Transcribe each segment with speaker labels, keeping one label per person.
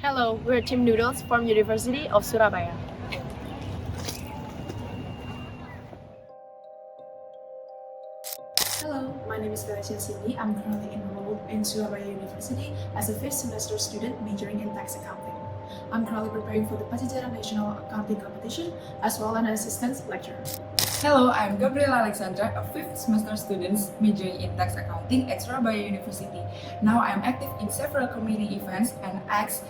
Speaker 1: Hello, we're Team Noodles from University of Surabaya.
Speaker 2: Hello, my name is Galatia Cindy. I'm currently enrolled in Surabaya University as a fifth semester student majoring in tax accounting. I'm currently preparing for the Pajajaran National Accounting Competition as well as an assistant lecturer.
Speaker 3: Hello, I'm Gabriela Alexandra, a fifth semester student majoring in tax accounting at Surabaya University. Now I am active in several community events and as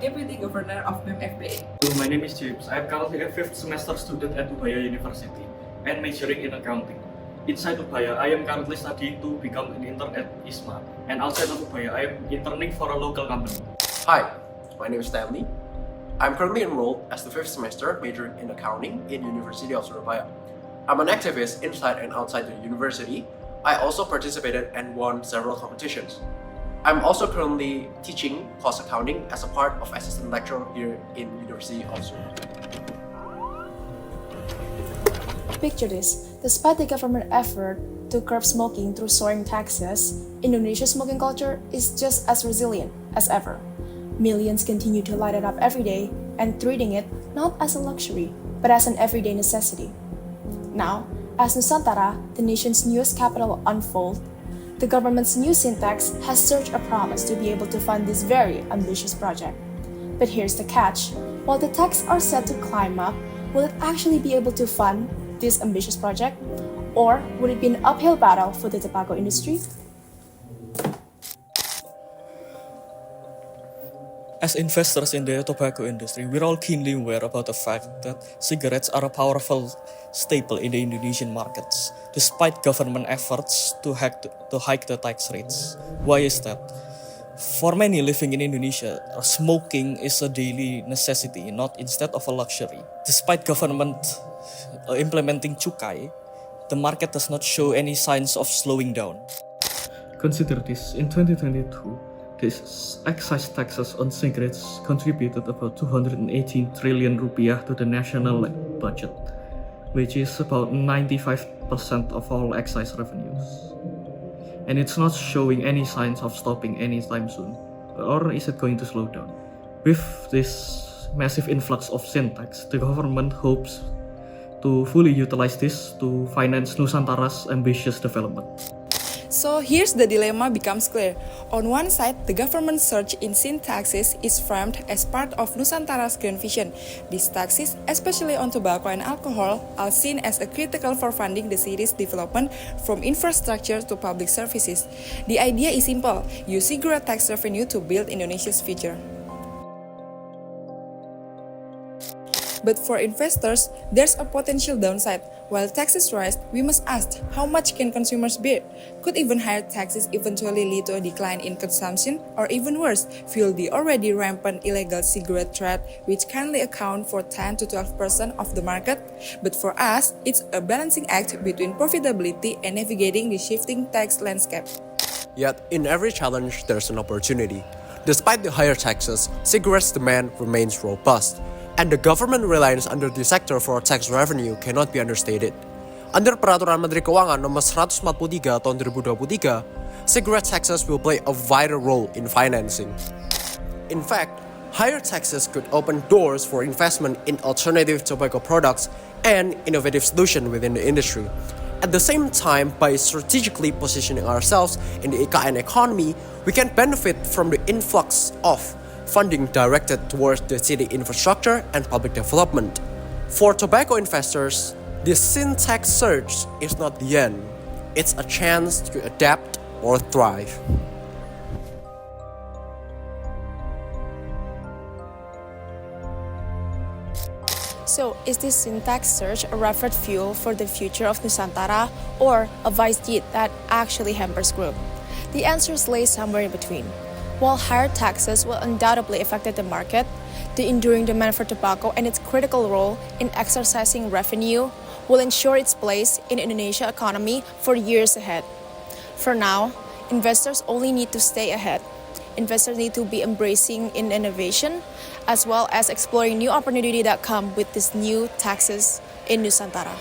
Speaker 3: Deputy Governor of BEM FBA.
Speaker 4: Hello, my name is James. I am currently a fifth semester student at Ubaya University and majoring in accounting. Inside Ubaya, I am currently studying to become an intern at ISMA, and outside of Ubaya, I am interning for a local company.
Speaker 5: Hi, my name is Stanley. I'm currently enrolled as the fifth semester majoring in accounting in University of Surabaya. I'm an activist inside and outside the university. I also participated and won several competitions. I'm also currently teaching cost accounting as a part of assistant lecturer here in University of Surabaya.
Speaker 2: Picture this. Despite the government effort to curb smoking through soaring taxes, Indonesia's smoking culture is just as resilient as ever. Millions continue to light it up every day and treating it not as a luxury, but as an everyday necessity. Now, as Nusantara, the nation's newest capital, unfolds, the government's new sin tax has surged a promise to be able to fund this very ambitious project. But here's the catch. While the tax are set to climb up, will it actually be able to fund this ambitious project? Or would it be an uphill battle for the tobacco industry?
Speaker 6: As investors in the tobacco industry, we're all keenly aware about the fact that cigarettes are a powerful staple in the Indonesian markets, despite government efforts to hike the tax rates. Why is that? For many living in Indonesia, smoking is a daily necessity, not instead of a luxury. Despite government implementing cukai, the market does not show any signs of slowing down.
Speaker 4: Consider this, in 2022, this excise taxes on cigarettes contributed about 218 trillion rupiah to the national budget, which is about 95% of all excise revenues. And it's not showing any signs of stopping anytime soon. Or is it going to slow down? With this massive influx of sin tax, the government hopes to fully utilize this to finance Nusantara's ambitious development.
Speaker 3: So here's the dilemma becomes clear. On one side, the government's surge in sin taxes is framed as part of Nusantara's grand vision. These taxes, especially on tobacco and alcohol, are seen as critical for funding the city's development from infrastructure to public services. The idea is simple: use cigarette tax revenue to build Indonesia's future. But for investors, there's a potential downside. While taxes rise, we must ask, how much can consumers bear? Could even higher taxes eventually lead to a decline in consumption, or even worse, fuel the already rampant illegal cigarette trade, which currently account for 10 to 12% of the market? But for us, it's a balancing act between profitability and navigating the shifting tax landscape.
Speaker 5: Yet, in every challenge, there's an opportunity. Despite the higher taxes, cigarettes demand remains robust. And the government reliance under the sector for tax revenue cannot be understated. Under Peraturan Menteri Keuangan Nomor 143 Tahun 2023, cigarette taxes will play a vital role in financing. In fact, higher taxes could open doors for investment in alternative tobacco products and innovative solutions within the industry. At the same time, by strategically positioning ourselves in the IKN economy, we can benefit from the influx of funding directed towards the city infrastructure and public development. For tobacco investors, this sin tax surge is not the end. It's a chance to adapt or thrive.
Speaker 2: So, is this sin tax surge a referred fuel for the future of Nusantara, or a vice deed that actually hampers growth? The answers lay somewhere in between. While higher taxes will undoubtedly affect the market, the enduring demand for tobacco and its critical role in exercising revenue will ensure its place in the Indonesia economy for years ahead. For now, investors only need to stay ahead. Investors need to be embracing in innovation, as well as exploring new opportunities that come with these new taxes in Nusantara.